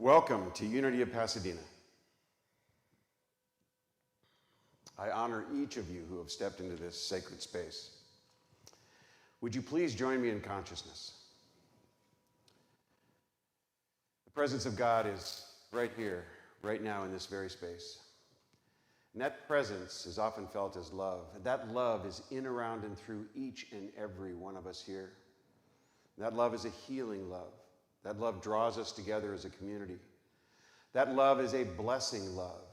Welcome to Unity of Pasadena. I honor each of you who have stepped into this sacred space. Would you please join me in consciousness? The presence of God is right here, right now in this very space. And that presence is often felt as love. That love is in, around, and through each and every one of us here. That love is a healing love. That love draws us together as a community. That love is a blessing love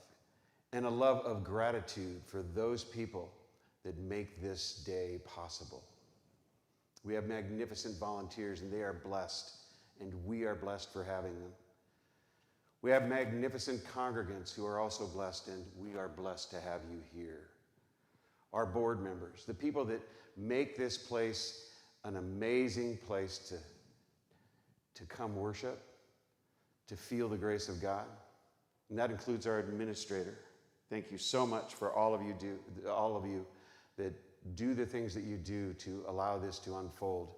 and a love of gratitude for those people that make this day possible. We have magnificent volunteers and they are blessed, and we are blessed for having them. We have magnificent congregants who are also blessed, and we are blessed to have you here. Our board members, the people that make this place an amazing place to come worship, to feel the grace of God. And that includes our administrator. Thank you so much for all of you that do the things that you do to allow this to unfold.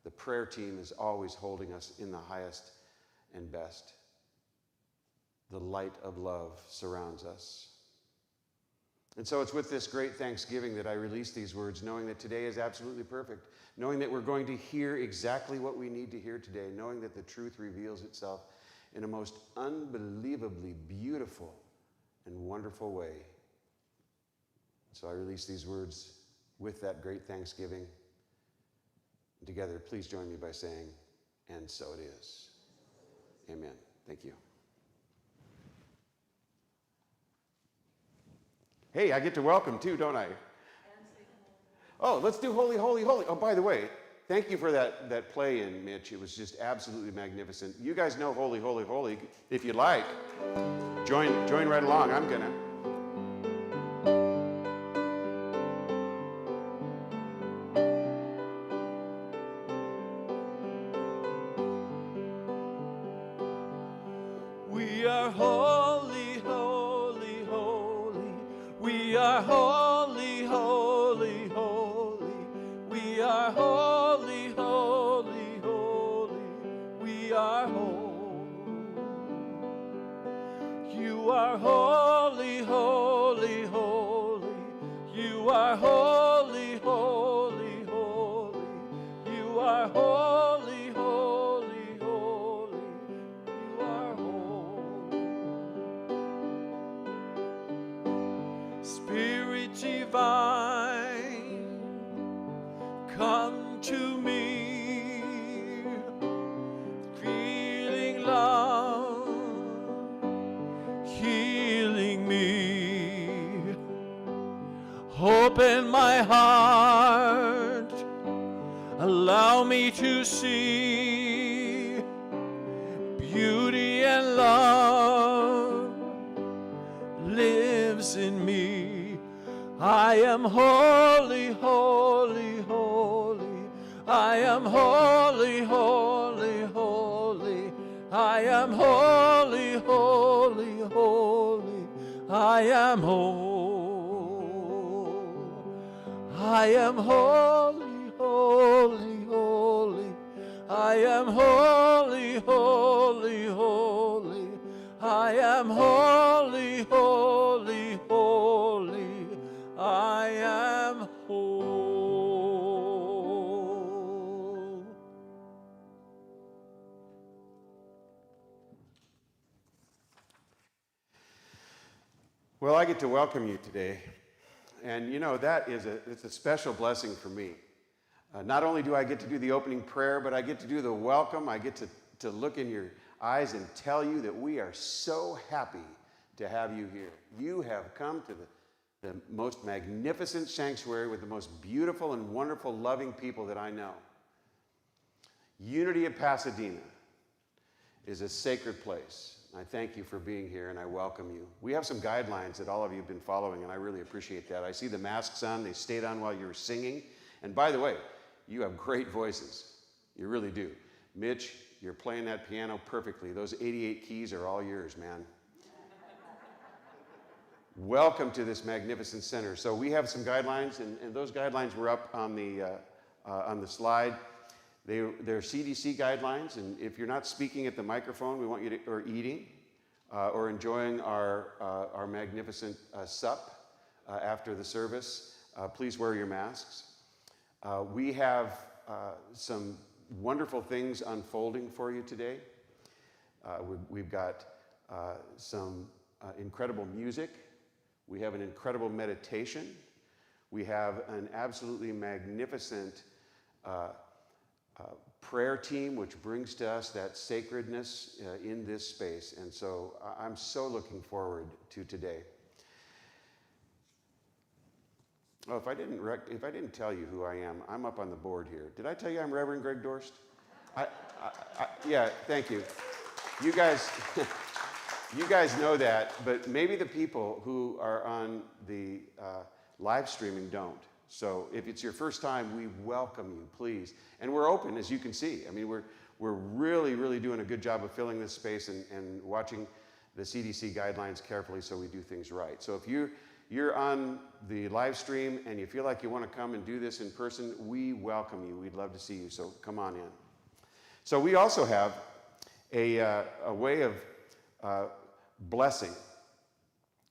The prayer team is always holding us in the highest and best. The light of love surrounds us. And so it's with this great thanksgiving that I release these words, knowing that today is absolutely perfect, knowing that we're going to hear exactly what we need to hear today, knowing that the truth reveals itself in a most unbelievably beautiful and wonderful way. So I release these words with that great thanksgiving. And together, please join me by saying, and so it is. Amen. Thank you. Hey, I get to welcome too, don't I? Oh, let's do Holy, Holy, Holy. Oh, by the way, thank you for that play-in, Mitch. It was just absolutely magnificent. You guys know Holy, Holy, Holy. If you like, join right along. I'm gonna. We are holy, holy, holy. We are holy, holy, holy. We are holy, holy, holy. We are holy. You are holy, holy, holy. You are holy, holy, holy. You are holy, holy, holy. You are holy. Spirit divine, come to me, feeling love, healing me. Open my heart, allow me to see beauty and love lives in me. I am holy, holy, holy. I am holy, holy, holy. I am holy, holy, holy. I am whole. I am holy, holy, holy. I am holy, holy, holy. I am holy, holy, holy. I am whole. Well, I get to welcome you today. And you know, it's a special blessing for me. Not only do I get to do the opening prayer, but I get to do the welcome. I get to look in your eyes and tell you that we are so happy to have you here. You have come to the most magnificent sanctuary with the most beautiful and wonderful, loving people that I know. Unity of Pasadena is a sacred place. I thank you for being here, and I welcome you. We have some guidelines that all of you have been following, and I really appreciate that. I see the masks on. They stayed on while you were singing. And by the way, you have great voices. You really do. Mitch, you're playing that piano perfectly. Those 88 keys are all yours, man. Welcome to this magnificent center. So we have some guidelines, and those guidelines were up on the slide. They're CDC guidelines, and if you're not speaking at the microphone, we want you to, or eating, or enjoying our magnificent sup after the service, please wear your masks. We have some wonderful things unfolding for you today. We've got some incredible music. We have an incredible meditation. We have an absolutely magnificent prayer team, which brings to us that sacredness in this space. And so I'm so looking forward to today. Oh, if I didn't tell you who I am, I'm up on the board here. Did I tell you I'm Reverend Greg Dorst? Yeah, thank you. You guys, you guys know that, but maybe the people who are on the live streaming don't. So if it's your first time, we welcome you, please. And we're open, as you can see. I mean, we're really, really doing a good job of filling this space and watching the CDC guidelines carefully so we do things right. So if you're on the live stream and you feel like you want to come and do this in person, we welcome you. We'd love to see you, so come on in. So we also have a way of blessing.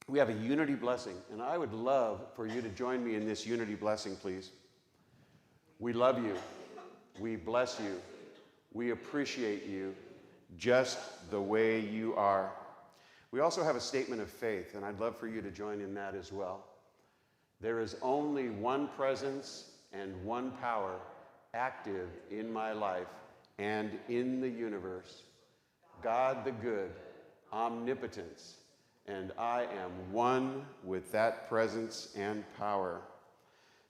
We have a unity blessing, and I would love for you to join me in this unity blessing, please. We love you. We bless you. We appreciate you just the way you are. We also have a statement of faith, and I'd love for you to join in that as well. There is only one presence and one power active in my life and in the universe. God the good, omnipotence, and I am one with that presence and power.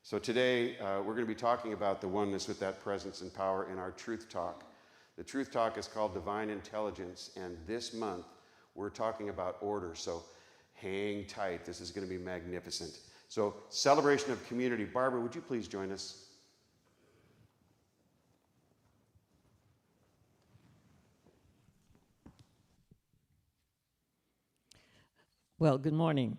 So today, we're going to be talking about the oneness with that presence and power in our Truth Talk. The Truth Talk is called Divine Intelligence, and this month, we're talking about order, so hang tight. This is going to be magnificent. So, celebration of community. Barbara, would you please join us? Well, good morning.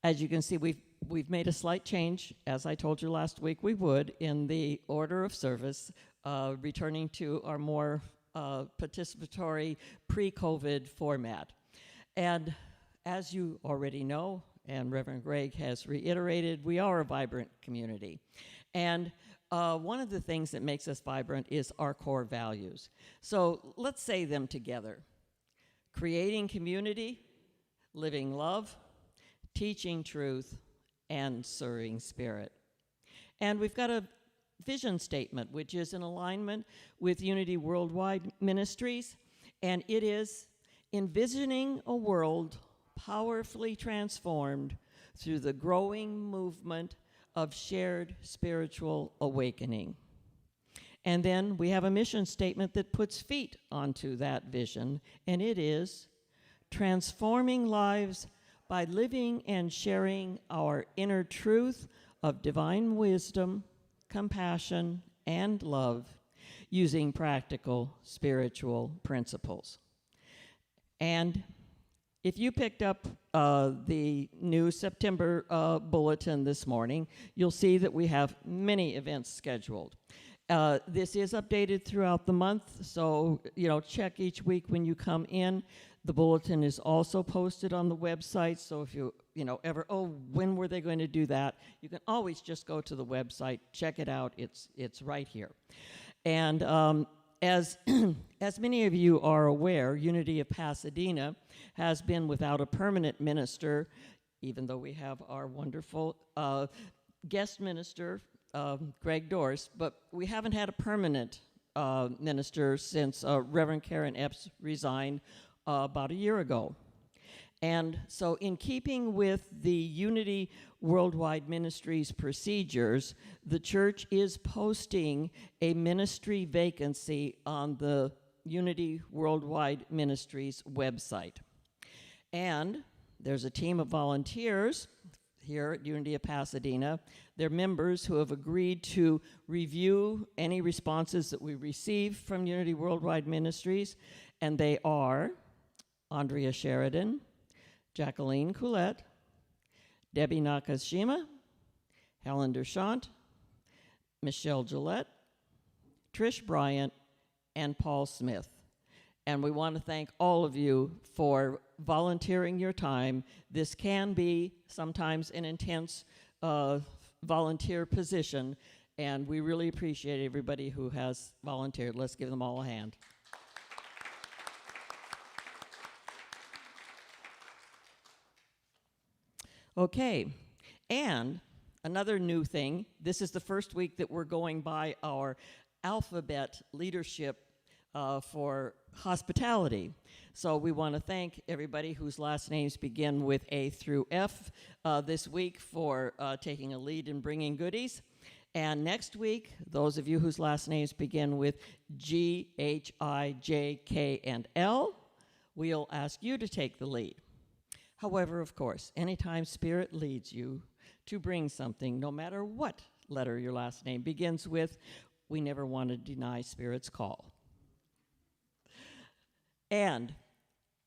As you can see, we've made a slight change, as I told you last week we would, in the order of service, returning to our more participatory pre-COVID format. And as you already know, and Reverend Greg has reiterated, we are a vibrant community. And one of the things that makes us vibrant is our core values. So let's say them together. Creating community, living love, teaching truth, and serving spirit. And we've got a vision statement, which is in alignment with Unity Worldwide Ministries, and it is envisioning a world powerfully transformed through the growing movement of shared spiritual awakening. And then we have a mission statement that puts feet onto that vision, and it is transforming lives by living and sharing our inner truth of divine wisdom, compassion, and love using practical spiritual principles. And if you picked up the new September bulletin this morning, you'll see that we have many events scheduled. This is updated throughout the month, so check each week when you come in. The bulletin is also posted on the website, so if you ever, when were they going to do that? You can always just go to the website, check it out. It's right here. And as many of you are aware, Unity of Pasadena has been without a permanent minister, even though we have our wonderful guest minister, Greg Dorst, but we haven't had a permanent minister since Reverend Karen Epps resigned about a year ago. And so in keeping with the Unity Worldwide Ministries procedures, the church is posting a ministry vacancy on the Unity Worldwide Ministries website. And there's a team of volunteers here at Unity of Pasadena. They're members who have agreed to review any responses that we receive from Unity Worldwide Ministries, and they are Andrea Sheridan, Jacqueline Coulette, Debbie Nakashima, Helen Dershant, Michelle Gillette, Trish Bryant, and Paul Smith. And we want to thank all of you for volunteering your time. This can be sometimes an intense volunteer position, and we really appreciate everybody who has volunteered. Let's give them all a hand. Okay, and another new thing, this is the first week that we're going by our alphabet leadership for hospitality. So we want to thank everybody whose last names begin with A through F this week for taking a lead in bringing goodies. And next week, those of you whose last names begin with G, H, I, J, K, and L, we'll ask you to take the lead. However, of course, anytime Spirit leads you to bring something, no matter what letter your last name begins with, we never want to deny Spirit's call. And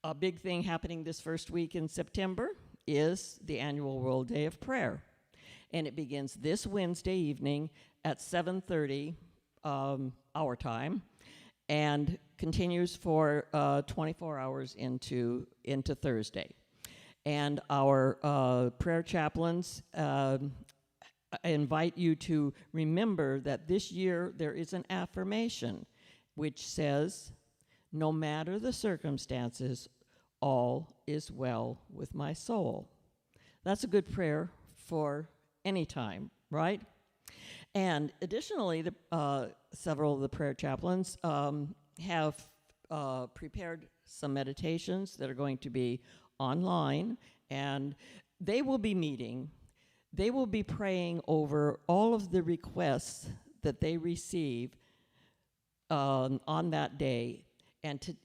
a big thing happening this first week in September is the annual World Day of Prayer. And it begins this Wednesday evening at 7:30 our time and continues for 24 hours into Thursday. And our prayer chaplains invite you to remember that this year there is an affirmation which says, "No matter the circumstances, all is well with my soul." That's a good prayer for any time, right? And additionally, several of the prayer chaplains have prepared some meditations that are going to be online, and they will be meeting. They will be praying over all of the requests that they receive on that day. And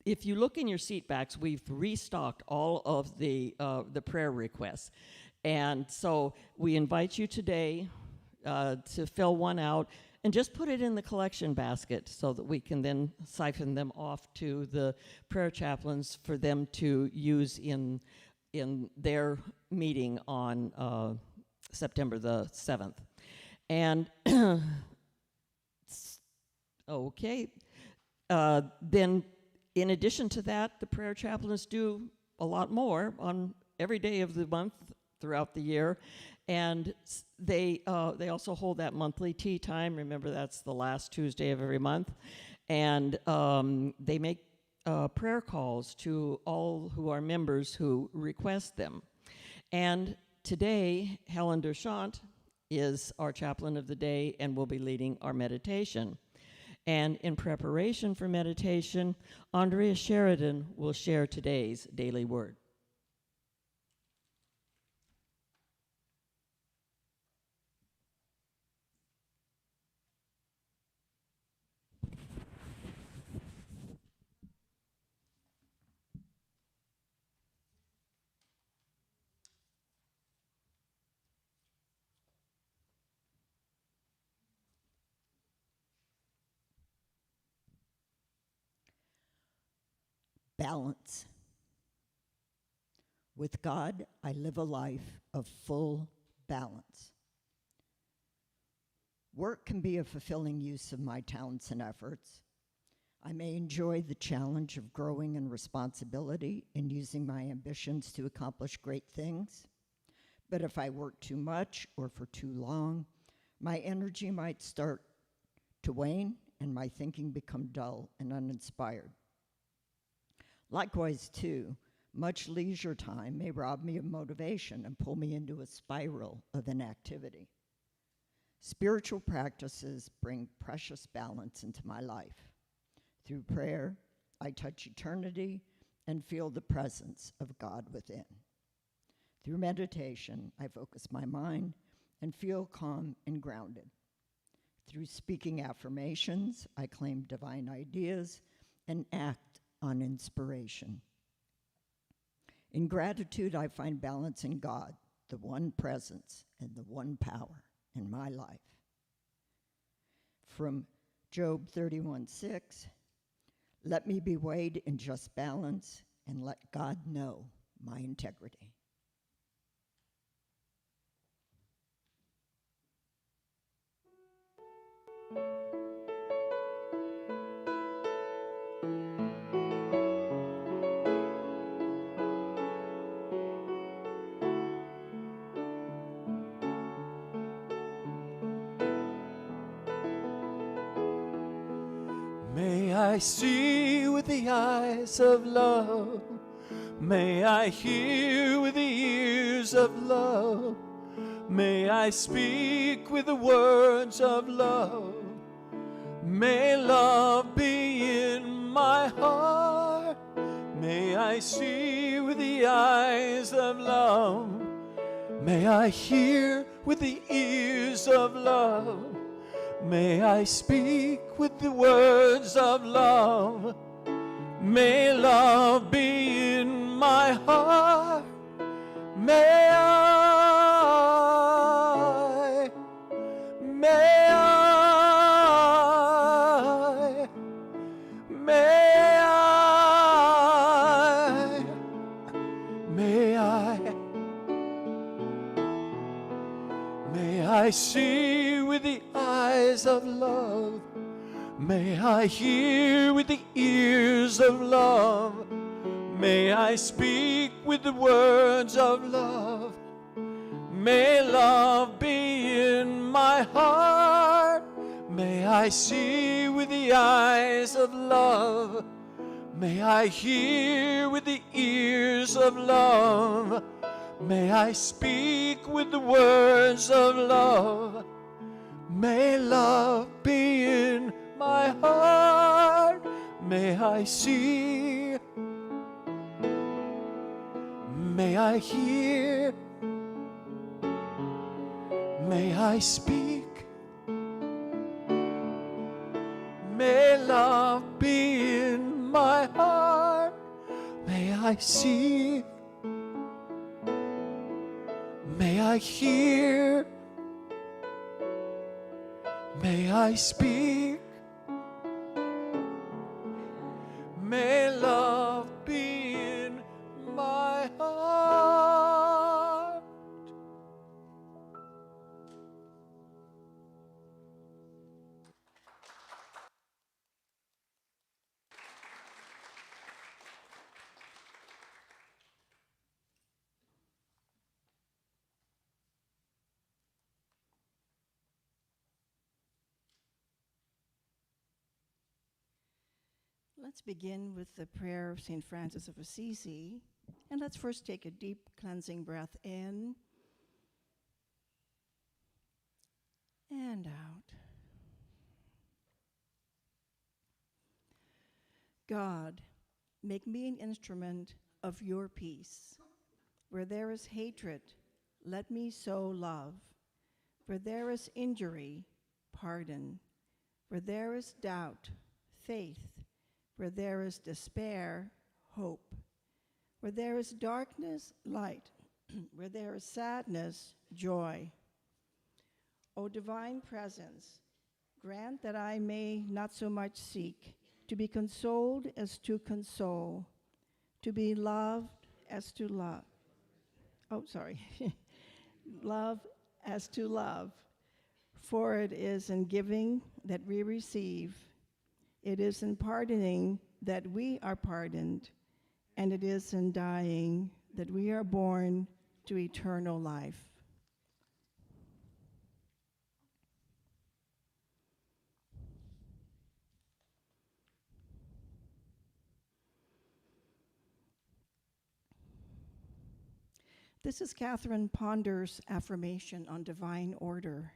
if you look in your seat backs, we've restocked all of the prayer requests. And so we invite you today to fill one out and just put it in the collection basket so that we can then siphon them off to the prayer chaplains for them to use in their meeting on September the 7th. And okay, then in addition to that, the prayer chaplains do a lot more on every day of the month throughout the year. And they also hold that monthly tea time. Remember, that's the last Tuesday of every month. And they make prayer calls to all who are members who request them. And today, Helen Dershant is our chaplain of the day and will be leading our meditation. And in preparation for meditation, Andrea Sheridan will share today's daily word. Balance. With God, I live a life of full balance. Work can be a fulfilling use of my talents and efforts. I may enjoy the challenge of growing in responsibility and using my ambitions to accomplish great things. But if I work too much or for too long, my energy might start to wane and my thinking become dull and uninspired. Likewise, too, much leisure time may rob me of motivation and pull me into a spiral of inactivity. Spiritual practices bring precious balance into my life. Through prayer, I touch eternity and feel the presence of God within. Through meditation, I focus my mind and feel calm and grounded. Through speaking affirmations, I claim divine ideas and act on inspiration. In gratitude, I find balance in God, the one presence and the one power in my life. From Job 31:6, let me be weighed in just balance and let God know my integrity. May I see with the eyes of love. May I hear with the ears of love. May I speak with the words of love. May love be in my heart. May I see with the eyes of love. May I hear with the ears of love. May I speak with the words of love. May love be in my heart. May I, may I, may I, may I, may I see with the eyes of love. May I hear with the ears of love. May I speak with the words of love. May love be in my heart. May I see with the eyes of love. May I hear with the ears of love. May I speak with the words of love. May love be in my heart. May I see. May I hear. May I speak. May love be in my heart. May I see. May I hear. May I speak. May love be in my heart. Let's begin with the prayer of St. Francis of Assisi. And let's first take a deep cleansing breath in and out. God, make me an instrument of your peace. Where there is hatred, let me sow love. Where there is injury, pardon. Where there is doubt, faith. Where there is despair, hope. Where there is darkness, light. Where there is sadness, joy. O divine presence, grant that I may not so much seek to be consoled as to console, to be loved as to love. Love as to love. For it is in giving that we receive. It is in pardoning that we are pardoned, and it is in dying that we are born to eternal life. This is Catherine Ponder's affirmation on divine order.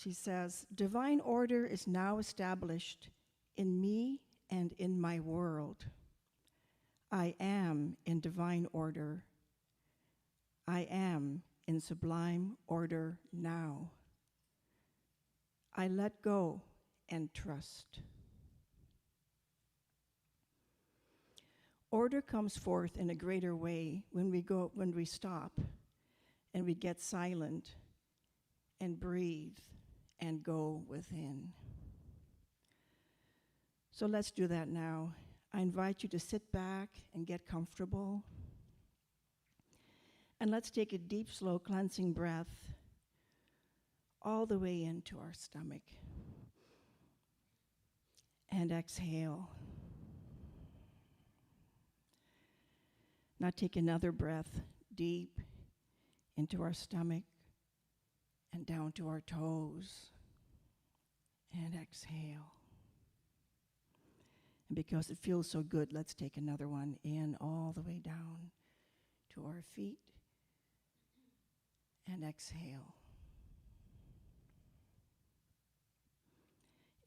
She says, divine order is now established in me and in my world. I am in divine order. I am in sublime order now. I let go and trust. Order comes forth in a greater way when we stop and we get silent and breathe and go within. So let's do that now. I invite you to sit back and get comfortable. And let's take a deep, slow cleansing breath. all the way into our stomach. And exhale. Now take another breath deep into our stomach and down to our toes. And exhale. And because it feels so good, let's take another one in all the way down to our feet. And exhale.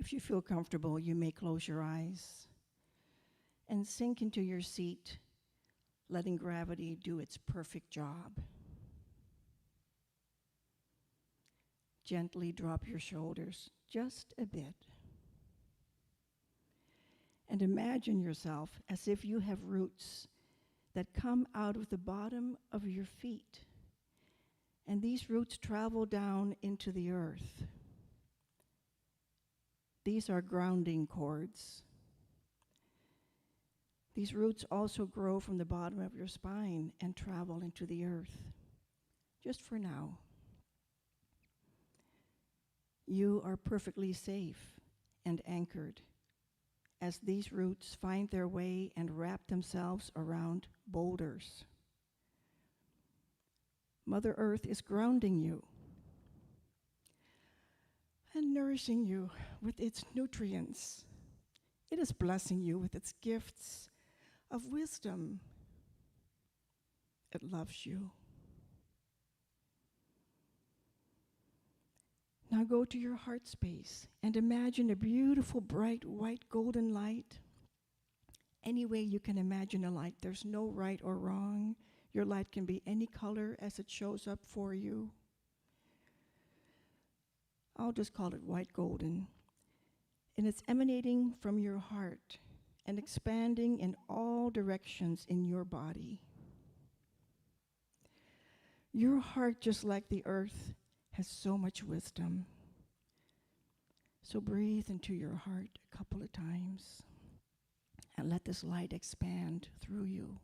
If you feel comfortable, you may close your eyes and sink into your seat, letting gravity do its perfect job. Gently drop your shoulders just a bit. And imagine yourself as if you have roots that come out of the bottom of your feet. And these roots travel down into the earth. These are grounding cords. These roots also grow from the bottom of your spine and travel into the earth. Just for now. You are perfectly safe and anchored as these roots find their way and wrap themselves around boulders. Mother Earth is grounding you and nourishing you with its nutrients. It is blessing you with its gifts of wisdom. It loves you. Now go to your heart space and imagine a beautiful, bright, white, golden light. Any way you can imagine a light. There's no right or wrong. Your light can be any color as it shows up for you. I'll just call it white golden. And it's emanating from your heart and expanding in all directions in your body. Your heart, just like the earth, has so much wisdom. So breathe into your heart a couple of times and let this light expand through you.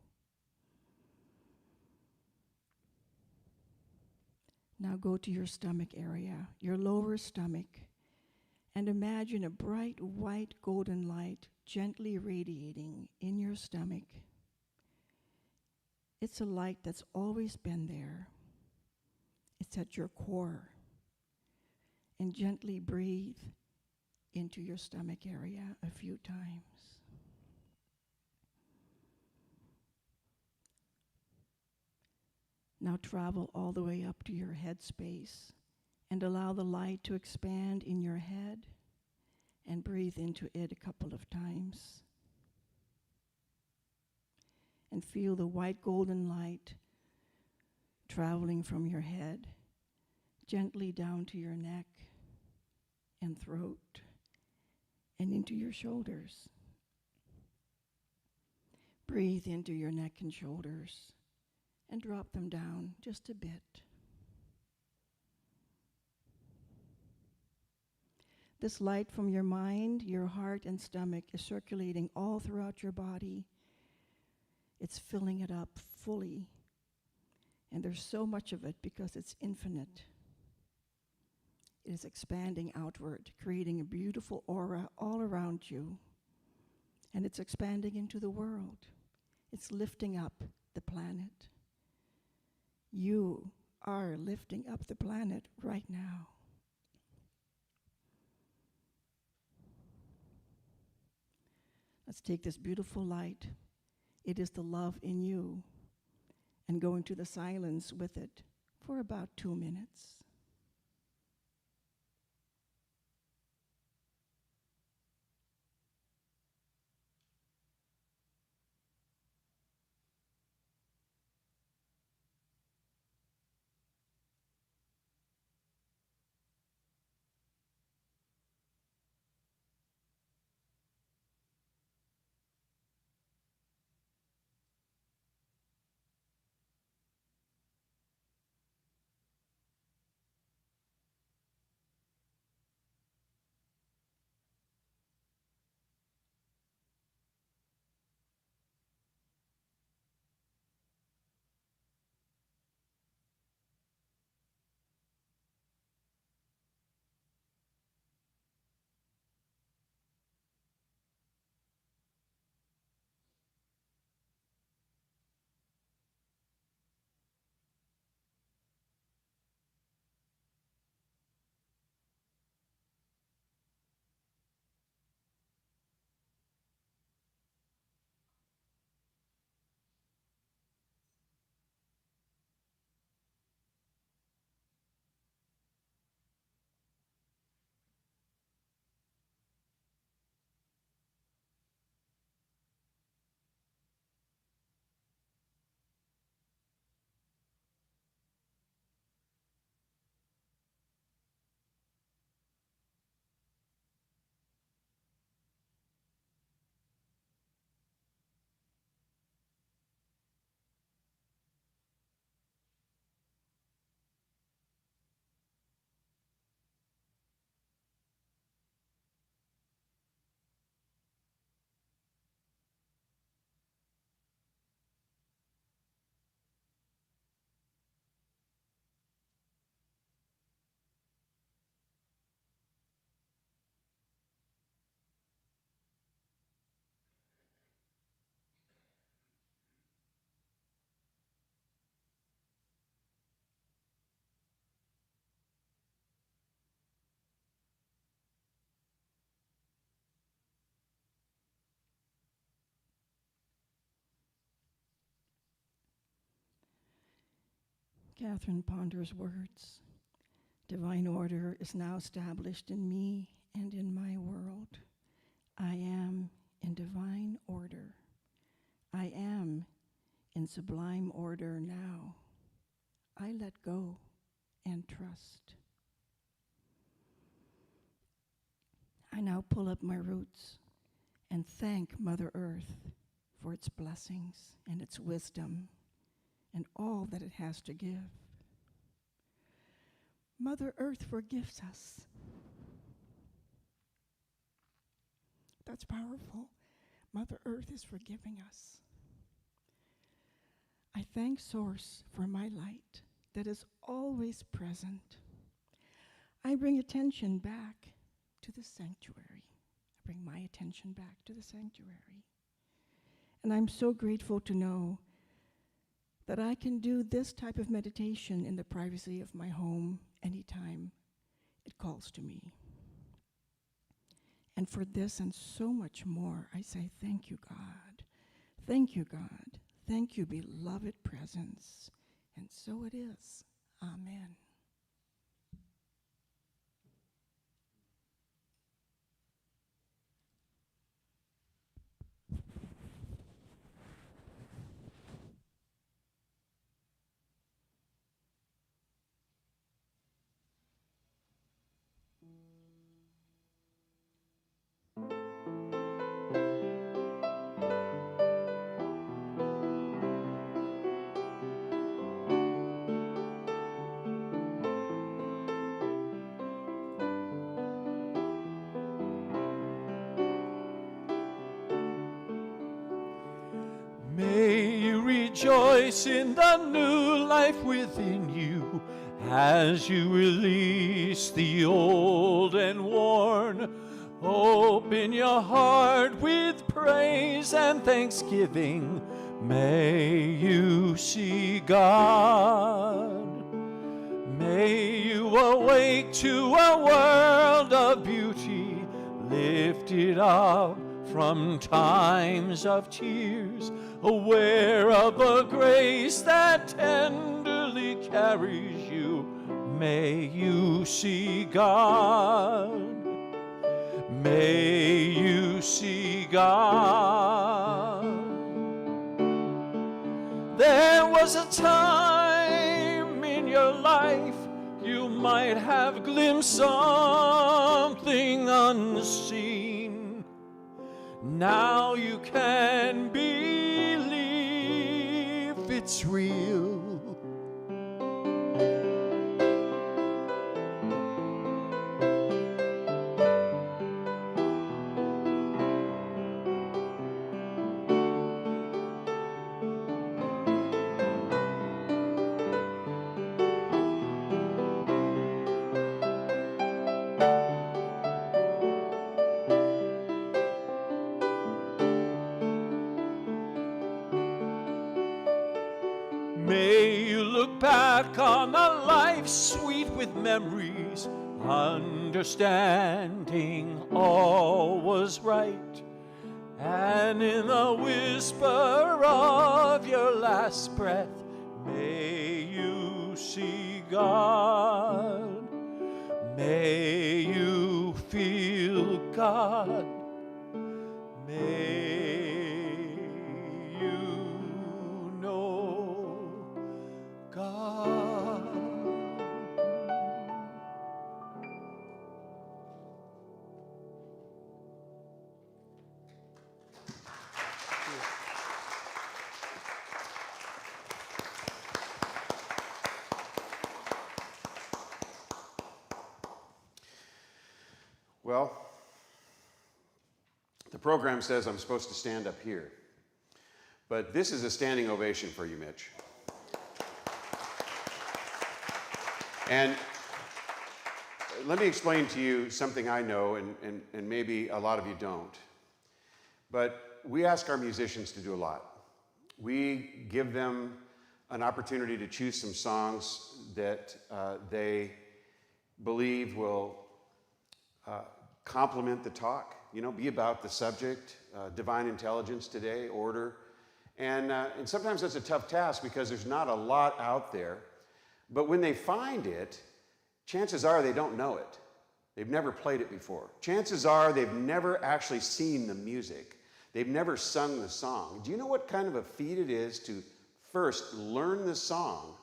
Now go to your stomach area, your lower stomach, and imagine a bright white golden light gently radiating in your stomach. It's a light that's always been there. It's at your core. And gently breathe into your stomach area a few times. Now travel all the way up to your head space and allow the light to expand in your head and breathe into it a couple of times. And feel the white golden light traveling from your head gently down to your neck and throat and into your shoulders. Breathe into your neck and shoulders and drop them down just a bit. This light from your mind, your heart, and stomach is circulating all throughout your body. It's filling it up fully. And there's so much of it because it's infinite. It is expanding outward, creating a beautiful aura all around you. And it's expanding into the world. It's lifting up the planet. You are lifting up the planet right now. Let's take this beautiful light. It is the love in you. And go into the silence with it for about 2 minutes. Catherine ponders words. Divine order is now established in me and in my world. I am in divine order. I am in sublime order now. I let go and trust. I now pull up my roots and thank Mother Earth for its blessings and its wisdom and all that it has to give. Mother Earth forgives us. That's powerful. Mother Earth is forgiving us. I thank Source for my light that is always present. I bring attention back to the sanctuary. I bring my attention back to the sanctuary. And I'm so grateful to know that I can do this type of meditation in the privacy of my home anytime it calls to me. And for this and so much more, I say thank you, God. Thank you, God. Thank you, beloved presence. And so it is. Amen. May you rejoice in the new life within you as you release the old and worn. Open your heart with praise and thanksgiving. May you see God. May you awake to a world of beauty, lifted up from times of tears, aware of the grace that tenderly carries you. May you see God. May you see God. There was a time in your life you might have glimpsed something unseen. Now you can believe it's real. May you look back on a life sweet with memories, understanding all was right. And in the whisper of your last breath, may you see God. May you feel God. May you know God. Well, the program says I'm supposed to stand up here, but this is a standing ovation for you, Mitch. And let me explain to you something I know, and maybe a lot of you don't. But we ask our musicians to do a lot. We give them an opportunity to choose some songs that they believe will complement the talk, be about the subject, divine intelligence today, order. And sometimes that's a tough task because there's not a lot out there. But when they find it, chances are they don't know it. They've never played it before. Chances are they've never actually seen the music. They've never sung the song. Do you know what kind of a feat it is to first learn the song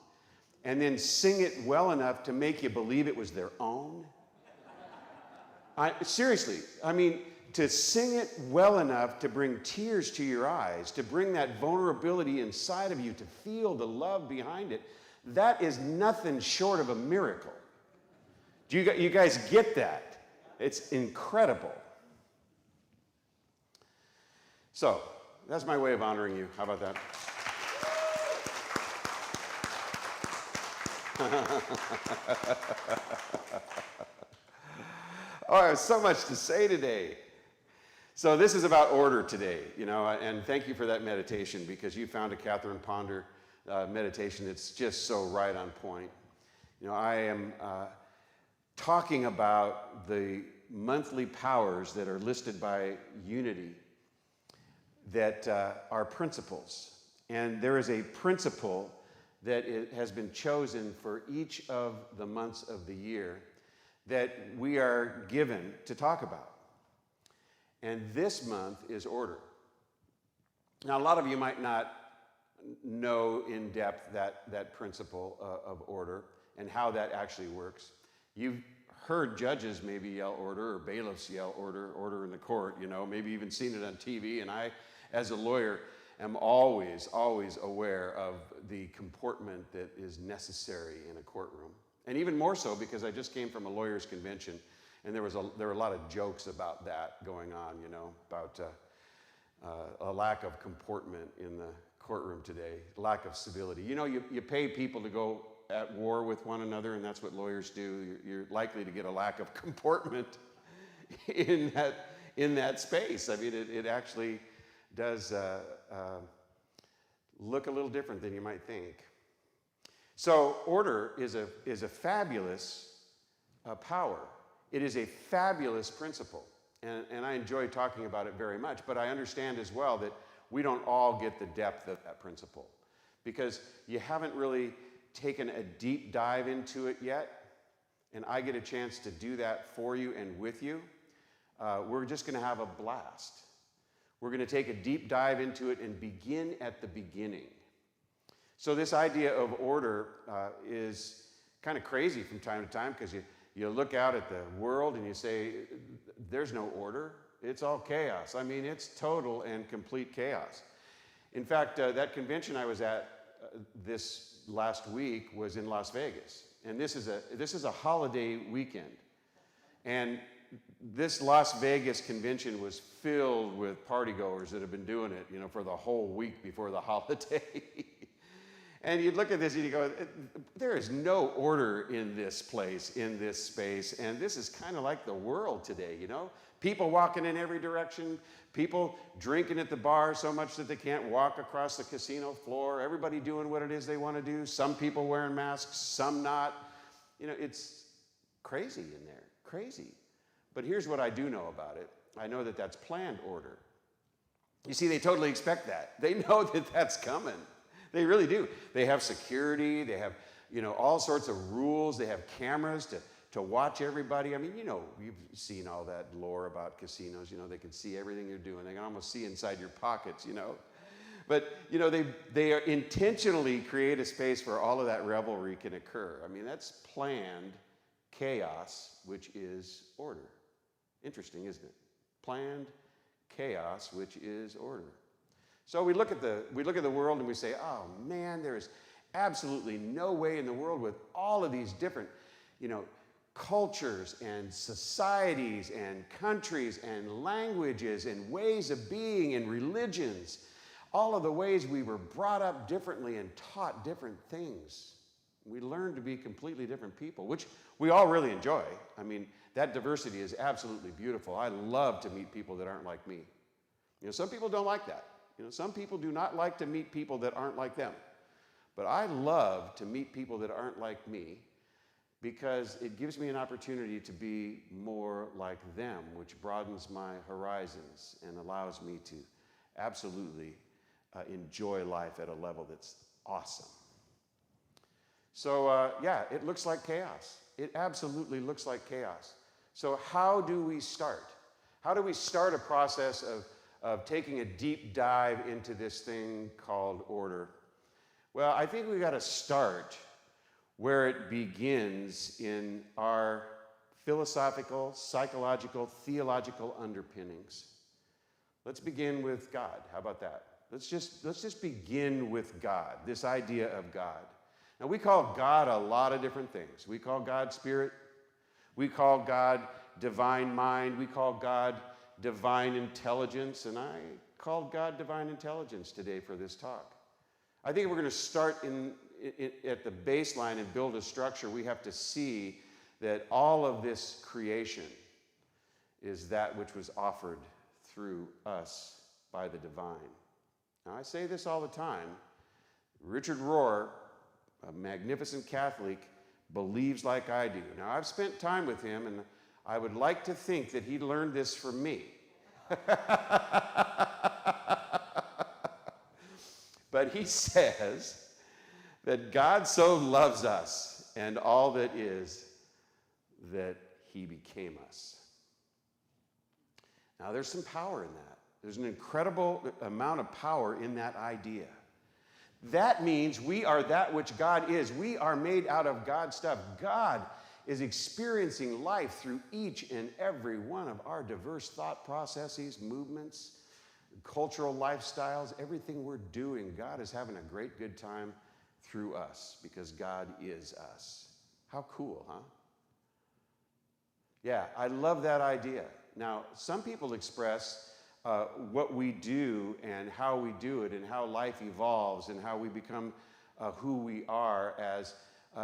and then sing it well enough to make you believe it was their own? Seriously, I mean, to sing it well enough to bring tears to your eyes, to bring that vulnerability inside of you, to feel the love behind it, that is nothing short of a miracle. Do you guys get that? It's incredible. So, that's my way of honoring you. How about that? Oh, I have so much to say today. So this is about order today, and thank you for that meditation, because you found a Catherine Ponder meditation that's just so right on point. I am talking about the monthly powers that are listed by Unity that are principles. And there is a principle that has been chosen for each of the months of the year that we are given to talk about. And this month is order. Now, a lot of you might not know in depth that principle of order and how that actually works. You've heard judges maybe yell order, or bailiffs yell order in the court, maybe even seen it on TV. And I, as a lawyer, am always aware of the comportment that is necessary in a courtroom. And even more so because I just came from a lawyers' convention, and there were a lot of jokes about that going on, about a lack of comportment in the courtroom today, lack of civility. You pay people to go at war with one another, and that's what lawyers do. You're likely to get a lack of comportment in that space. I mean, it actually does look a little different than you might think. So order is a fabulous power. It is a fabulous principle, and I enjoy talking about it very much, but I understand as well that we don't all get the depth of that principle, because you haven't really taken a deep dive into it yet, and I get a chance to do that for you and with you. We're just going to have a blast. We're going to take a deep dive into it and begin at the beginning. So this idea of order is kind of crazy from time to time, because you look out at the world and you say, there's no order. It's all chaos. I mean, it's total and complete chaos. In fact, that convention I was at this last week was in Las Vegas. And this is a holiday weekend. And this Las Vegas convention was filled with partygoers that have been doing it, for the whole week before the holiday. And you look at this and you go, there is no order in this place, in this space, and this is kind of like the world today, People walking in every direction, people drinking at the bar so much that they can't walk across the casino floor, everybody doing what it is they want to do, some people wearing masks, some not. It's crazy in there, crazy. But here's what I do know about it. I know that that's planned order. You see, they totally expect that. They know that that's coming. They really do. They have security. They have, all sorts of rules. They have cameras to watch everybody. I mean, you've seen all that lore about casinos. They can see everything you're doing. They can almost see inside your pockets, But, they are intentionally create a space where all of that revelry can occur. I mean, that's planned chaos, which is order. Interesting, isn't it? Planned chaos, which is order. So we look at the world and we say, oh man, there is absolutely no way in the world with all of these different, cultures and societies and countries and languages and ways of being and religions, all of the ways we were brought up differently and taught different things. We learn to be completely different people, which we all really enjoy. I mean, that diversity is absolutely beautiful. I love to meet people that aren't like me. Some people don't like that. Some people do not like to meet people that aren't like them. But I love to meet people that aren't like me, because it gives me an opportunity to be more like them, which broadens my horizons and allows me to absolutely enjoy life at a level that's awesome. So, yeah, it looks like chaos. It absolutely looks like chaos. So how do we start? How do we start a process of taking a deep dive into this thing called order? Well, I think we've got to start where it begins in our philosophical, psychological, theological underpinnings. Let's begin with God. How about that? Let's just begin with God, this idea of God. Now, we call God a lot of different things. We call God Spirit. We call God Divine Mind. We call God Divine Intelligence. And I called God Divine Intelligence today for this talk. I think if we're going to start at the baseline and build a structure, we have to see that all of this creation is that which was offered through us by the divine. Now, I say this all the time. Richard Rohr, a magnificent Catholic, believes like I do. Now, I've spent time with him, and I would like to think that he learned this from me. But he says that God so loves us and all that is that he became us. Now, there's some power in that. There's an incredible amount of power in that idea. That means we are that which God is. We are made out of God's stuff. God is experiencing life through each and every one of our diverse thought processes, movements, cultural lifestyles, everything we're doing. God is having a great good time through us because God is us. How cool, huh? Yeah, I love that idea. Now, some people express what we do and how we do it and how life evolves and how we become who we are as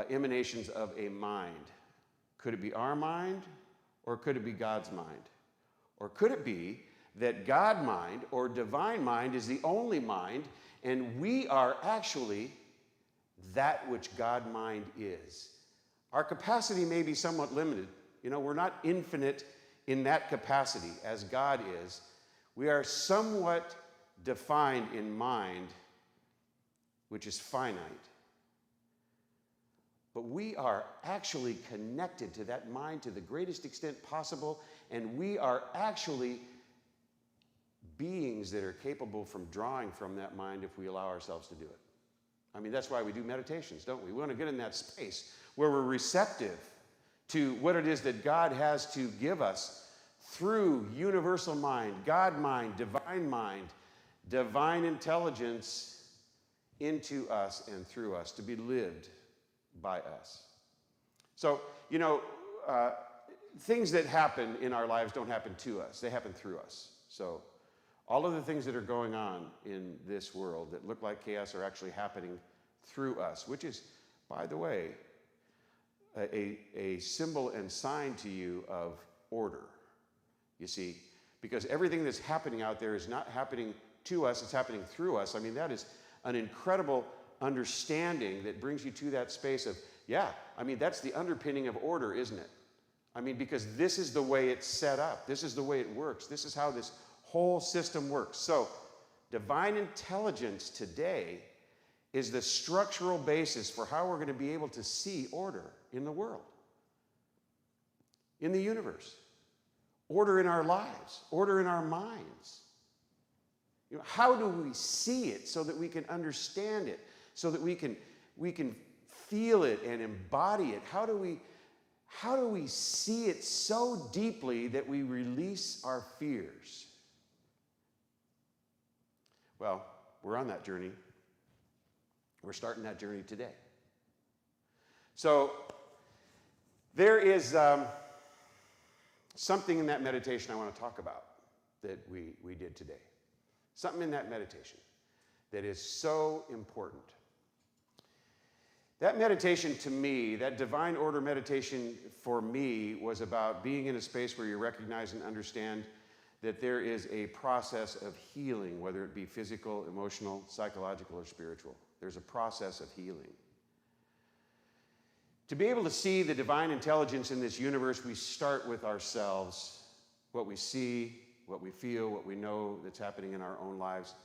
emanations of a mind. Could it be our mind, or could it be God's mind? Or could it be that God mind or divine mind is the only mind, and we are actually that which God mind is? Our capacity may be somewhat limited. You know, we're not infinite in that capacity as God is. We are somewhat defined in mind, which is finite. But we are actually connected to that mind to the greatest extent possible, and we are actually beings that are capable from drawing from that mind if we allow ourselves to do it. I mean, that's why we do meditations, don't we? We want to get in that space where we're receptive to what it is that God has to give us through universal mind, God mind, divine intelligence into us and through us to be lived by us. So, you know, things that happen in our lives don't happen to us. They happen through us. So all of the things that are going on in this world that look like chaos are actually happening through us, which is, by the way, a symbol and sign to you of order, you see, because everything that's happening out there is not happening to us, it's happening through us. I mean, that is an incredible understanding that brings you to that space of, yeah, I mean, that's the underpinning of order, isn't it? I mean, because this is the way it's set up. This is the way it works. This is how this whole system works. So, divine intelligence today is the structural basis for how we're going to be able to see order in the world, in the universe, order in our lives, order in our minds. You know, how do we see it so that we can understand it, so that we can feel it and embody it? How do we see it so deeply that we release our fears? Well, we're on that journey. We're starting that journey today. So there is something in that meditation I want to talk about that we did today. Something in that meditation that is so important. That meditation to me, that divine order meditation for me, was about being in a space where you recognize and understand that there is a process of healing, whether it be physical, emotional, psychological, or spiritual. There's a process of healing. To be able to see the divine intelligence in this universe, we start with ourselves, what we see, what we feel, what we know that's happening in our own lives,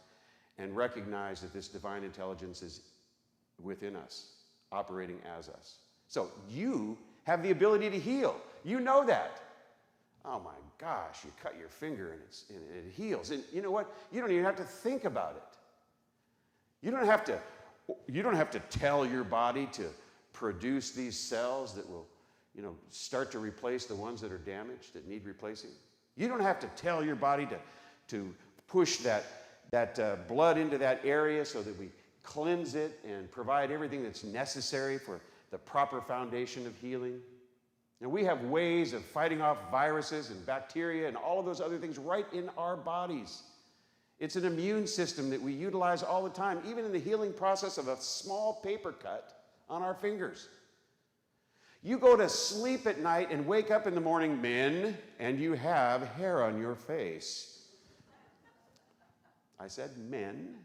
and recognize that this divine intelligence is within us. operating as us. So you have the ability to heal. You know that. Oh my gosh, you cut your finger and it heals. And you know what? You don't even have to think about it. You don't have to tell your body to produce these cells that will, start to replace the ones that are damaged, that need replacing. You don't have to tell your body to push that blood into that area so that we cleanse it and provide everything that's necessary for the proper foundation of healing. And we have ways of fighting off viruses and bacteria and all of those other things right in our bodies. It's an immune system that we utilize all the time, even in the healing process of a small paper cut on our fingers. You go to sleep at night and wake up in the morning, men, and you have hair on your face. I said men.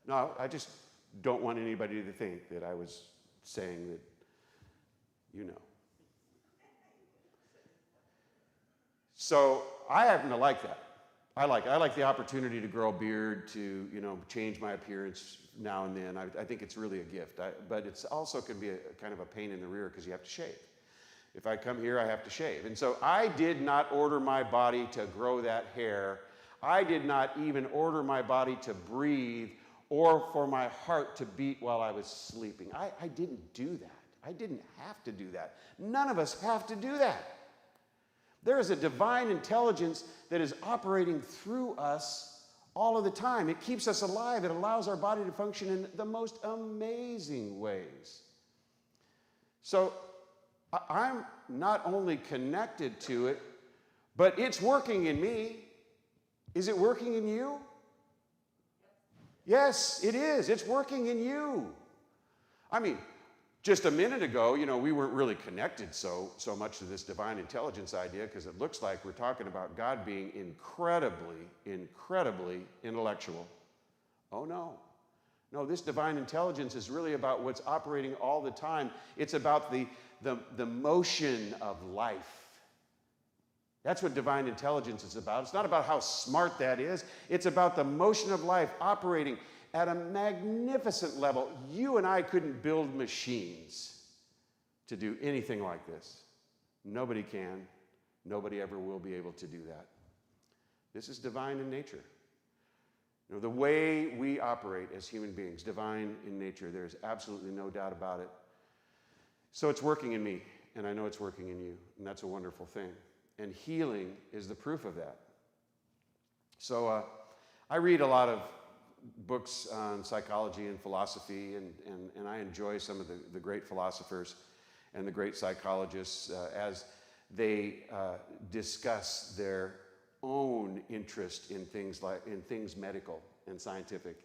No, I just don't want anybody to think that I was saying that, So I happen to like that. I like the opportunity to grow a beard, to change my appearance now and then. I think it's really a gift. But it's also can be a kind of a pain in the rear because you have to shave. If I come here, I have to shave. And so I did not order my body to grow that hair. I did not even order my body to breathe or for my heart to beat while I was sleeping. I didn't do that. I didn't have to do that. None of us have to do that. There is a divine intelligence that is operating through us all of the time. It keeps us alive. It allows our body to function in the most amazing ways. So I'm not only connected to it, but it's working in me. Is it working in you? Yes, it is. It's working in you. I mean, just a minute ago, we weren't really connected so much to this divine intelligence idea because it looks like we're talking about God being incredibly intellectual. Oh, no. No, this divine intelligence is really about what's operating all the time. It's about the motion of life. That's what divine intelligence is about. It's not about how smart that is. It's about the motion of life operating at a magnificent level. You and I couldn't build machines to do anything like this. Nobody can. Nobody ever will be able to do that. This is divine in nature. The way we operate as human beings, divine in nature, there's absolutely no doubt about it. So it's working in me, and I know it's working in you, and that's a wonderful thing. And healing is the proof of that. So I read a lot of books on psychology and philosophy, and I enjoy some of the great philosophers and the great psychologists as they discuss their own interest in things medical and scientific.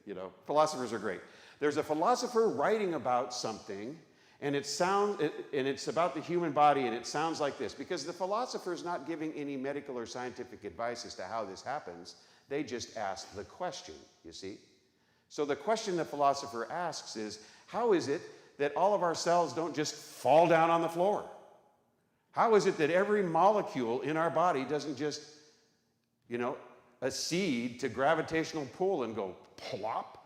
Philosophers are great. There's a philosopher writing about something, and it's about the human body, and it sounds like this, because the philosopher is not giving any medical or scientific advice as to how this happens. They just ask the question, you see. So the question the philosopher asks is, how is it that all of our cells don't just fall down on the floor? How is it that every molecule in our body doesn't just, accede to gravitational pull and go plop?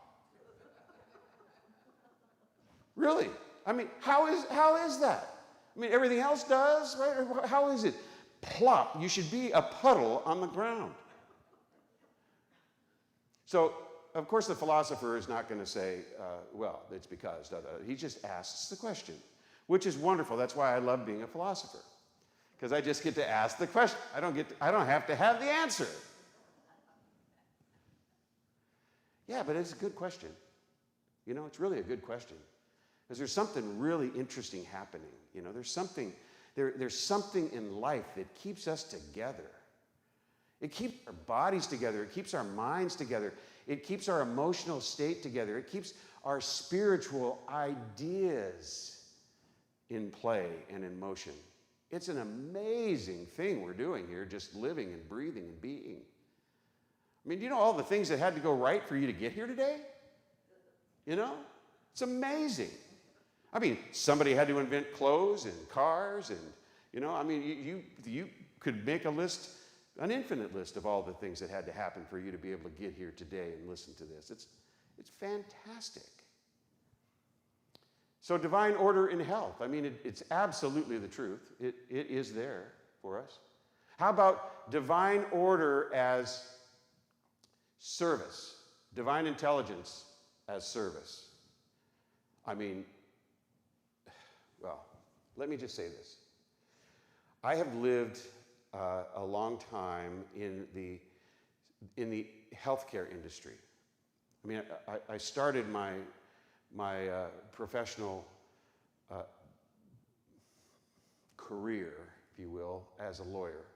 Really? I mean, how is that? I mean, everything else does, right? How is it? Plop. You should be a puddle on the ground. So, of course, the philosopher is not going to say, well, it's because. He just asks the question, which is wonderful. That's why I love being a philosopher, because I just get to ask the question. I don't have to have the answer. Yeah, but it's a good question. It's really a good question. Because there's something really interesting happening. There's something in life that keeps us together. It keeps our bodies together. It keeps our minds together. It keeps our emotional state together. It keeps our spiritual ideas in play and in motion. It's an amazing thing we're doing here, just living and breathing and being. I mean, do you know all the things that had to go right for you to get here today? It's amazing. I mean, somebody had to invent clothes and cars and, you could make a list an infinite list of all the things that had to happen for you to be able to get here today and listen to this. It's fantastic. So divine order in health, I mean, it's absolutely the truth. It is there for us. How about divine order as service? Divine intelligence as service. I mean, well, let me just say this. I have lived a long time in the healthcare industry. I mean, I started my professional career, if you will, as a lawyer.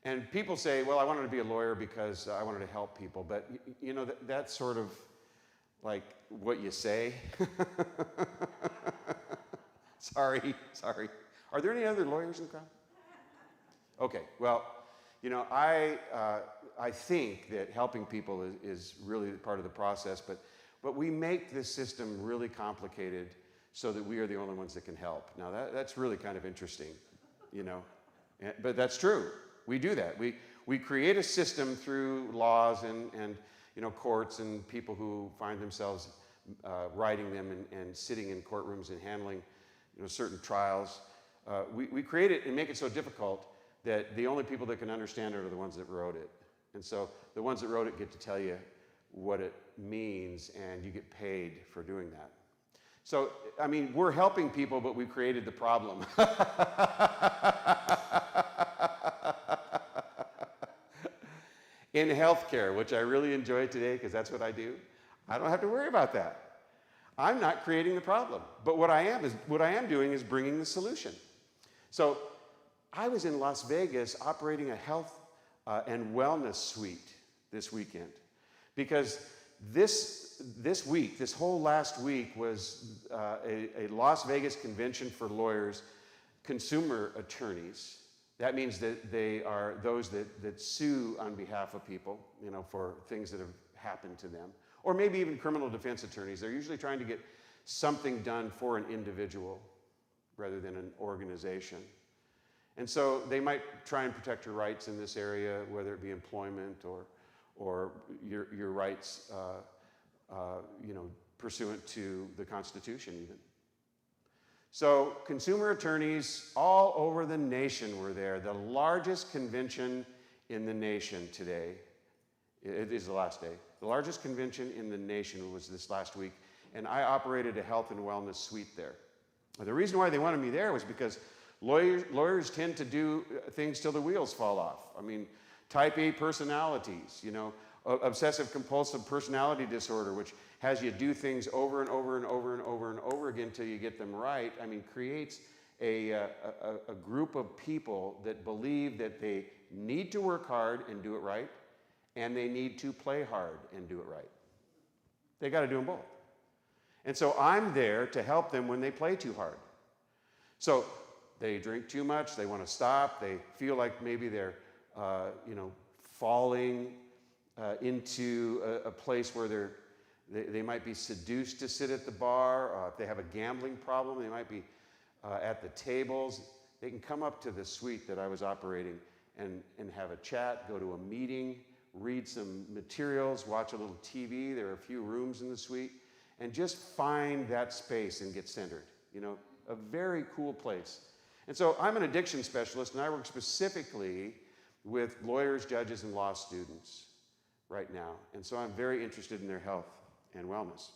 And people say, well, I wanted to be a lawyer because I wanted to help people. But, you know, that's sort of like what you say. Sorry. Are there any other lawyers in the crowd? Okay, well, you know, I think that helping people is really part of the process, but we make this system really complicated so that we are the only ones that can help. Now, that's really kind of interesting, you know, but that's true. We do that. We create a system through laws and you know, courts and people who find themselves writing them and sitting in courtrooms and handling, you know, certain trials. We create it and make it so difficult that the only people that can understand it are the ones that wrote it. And so the ones that wrote it get to tell you what it means, and you get paid for doing that. So, I mean, we're helping people, but we created the problem. In healthcare, which I really enjoy today because that's what I do, I don't have to worry about that. I'm not creating the problem, but what I am doing is bringing the solution. So I was in Las Vegas operating a health and wellness suite this weekend because this whole last week was a Las Vegas convention for lawyers, consumer attorneys. That means that they are those that sue on behalf of people, you know, for things that have happened to them. Or maybe even criminal defense attorneys. They're usually trying to get something done for an individual rather than an organization. And so they might try and protect your rights in this area, whether it be employment or your rights, you know, pursuant to the Constitution even. So consumer attorneys all over the nation were there. The largest convention in the nation today, it is the last day. The largest convention in the nation was this last week, and I operated a health and wellness suite there. The reason why they wanted me there was because lawyers tend to do things till the wheels fall off. I mean, type A personalities, you know, obsessive compulsive personality disorder, which has you do things over and over and over and over and over again till you get them right. I mean, creates a group of people that believe that they need to work hard and do it right, and they need to play hard and do it right. They got to do them both. And so I'm there to help them when they play too hard. So they drink too much, they want to stop, they feel like maybe they're you know, falling into a place where they might be seduced to sit at the bar. If they have a gambling problem, they might be at the tables. They can come up to the suite that I was operating and have a chat, go to a meeting, read some materials, watch a little TV. There are a few rooms in the suite, and just find that space and get centered. You know, a very cool place. And so I'm an addiction specialist, and I work specifically with lawyers, judges, and law students right now. And so I'm very interested in their health and wellness.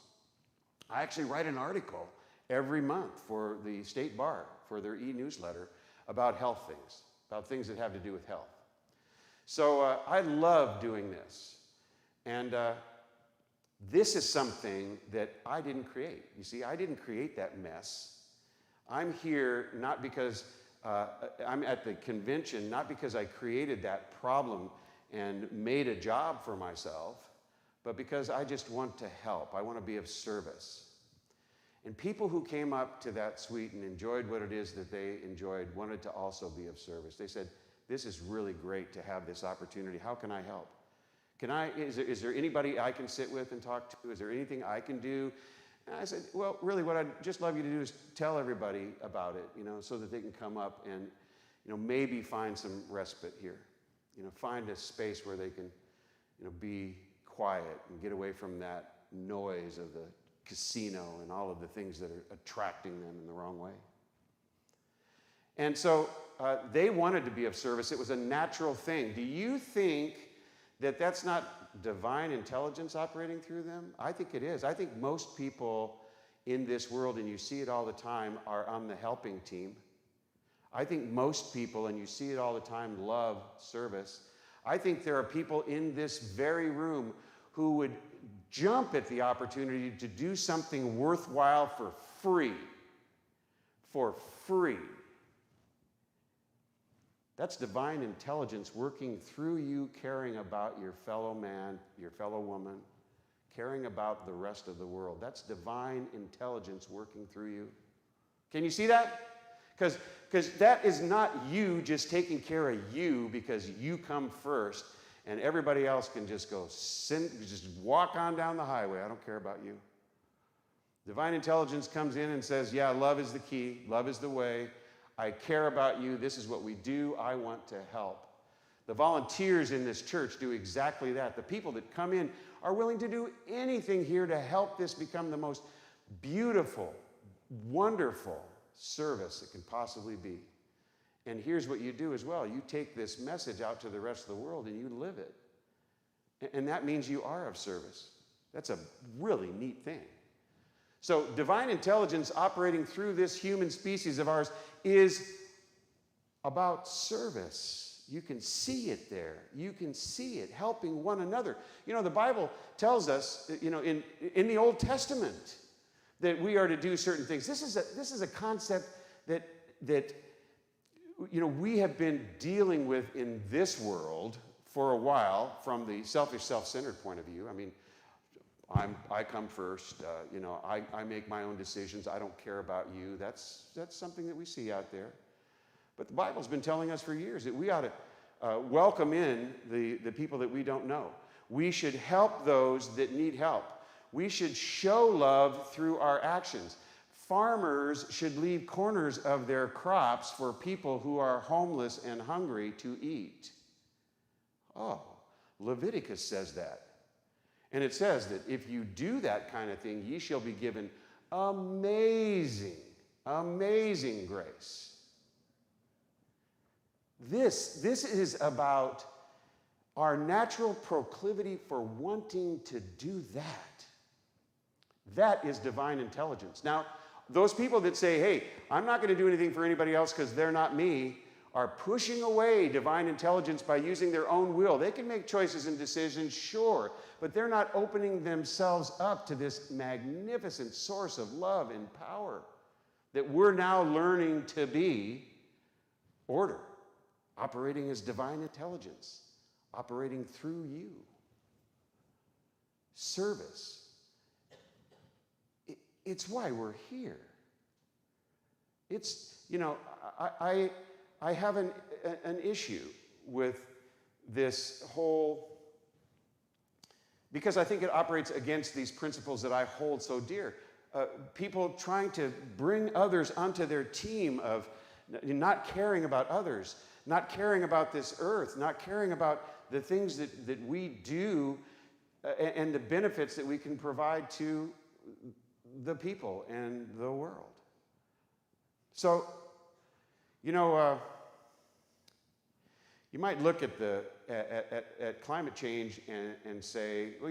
I actually write an article every month for the state bar, for their e-newsletter, about health things, about things that have to do with health. So I love doing this. And this is something that I didn't create. You see, I didn't create that mess. I'm here not because I'm at the convention, not because I created that problem and made a job for myself, but because I just want to help. I want to be of service. And people who came up to that suite and enjoyed what it is that they enjoyed wanted to also be of service. They said, this is really great to have this opportunity. How can I help? Is there anybody I can sit with and talk to? Is there anything I can do? And I said, well, really what I'd just love you to do is tell everybody about it, you know, so that they can come up and, you know, maybe find some respite here. find a space where they can, be quiet and get away from that noise of the casino and all of the things that are attracting them in the wrong way. And so they wanted to be of service. It was a natural thing. Do you think that that's not divine intelligence operating through them? I think it is. I think most people in this world, and you see it all the time, are on the helping team. I think most people, and you see it all the time, love service. I think there are people in this very room who would jump at the opportunity to do something worthwhile for free. For free. That's divine intelligence working through you, caring about your fellow man, your fellow woman, caring about the rest of the world. That's divine intelligence working through you. Can you see that? Because that is not you just taking care of you because you come first and everybody else can just just walk on down the highway. I don't care about you. Divine intelligence comes in and says, yeah, love is the key. Love is the way. I care about you. This is what we do. I want to help. The volunteers in this church do exactly that. The people that come in are willing to do anything here to help this become the most beautiful, wonderful service it can possibly be. And here's what you do as well. You take this message out to the rest of the world and you live it. And that means you are of service. That's a really neat thing. So divine intelligence operating through this human species of ours is about service. You can see it there. You can see it helping one another. The Bible tells us, in the Old Testament, that we are to do certain things. This is a concept that we have been dealing with in this world for a while from the selfish, self-centered point of view. I mean, I come first. I make my own decisions. I don't care about you. That's something that we see out there. But the Bible's been telling us for years that we ought to welcome in the people that we don't know. We should help those that need help. We should show love through our actions. Farmers should leave corners of their crops for people who are homeless and hungry to eat. Oh, Leviticus says that. And it says that if you do that kind of thing, ye shall be given amazing, amazing grace. This is about our natural proclivity for wanting to do that. That is divine intelligence. Now, those people that say, hey, I'm not going to do anything for anybody else because they're not me, are pushing away divine intelligence by using their own will. They can make choices and decisions, sure, but they're not opening themselves up to this magnificent source of love and power that we're now learning to be order, operating as divine intelligence, operating through you. Service. It's why we're here. It's, I have an issue with this whole, because I think it operates against these principles that I hold so dear. People trying to bring others onto their team of not caring about others, not caring about this earth, not caring about the things that we do and the benefits that we can provide to the people and the world. So, you might look at climate change and say, well,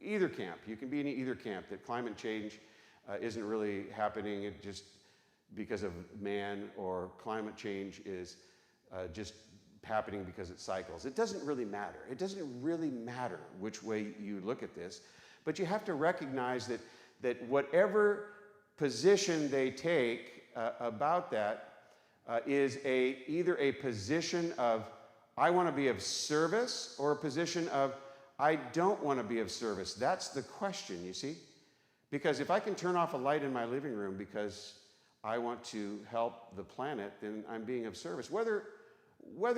either camp. You can be in either camp, that climate change isn't really happening just because of man, or climate change is just happening because it cycles. It doesn't really matter. It doesn't really matter which way you look at this, but you have to recognize that whatever position they take about that is either a position of I want to be of service, or a position of I don't want to be of service. That's the question, you see? Because if I can turn off a light in my living room because I want to help the planet, then I'm being of service. Whether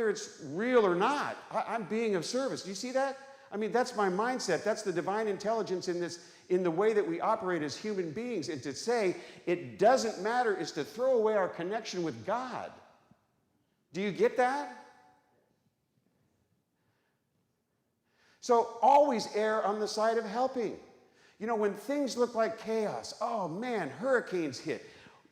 it's real or not, I'm being of service. Do you see that? I mean, that's my mindset. That's the divine intelligence in the way that we operate as human beings. And to say it doesn't matter is to throw away our connection with God. Do you get that? So always err on the side of helping. You know, when things look like chaos, oh man, hurricanes hit,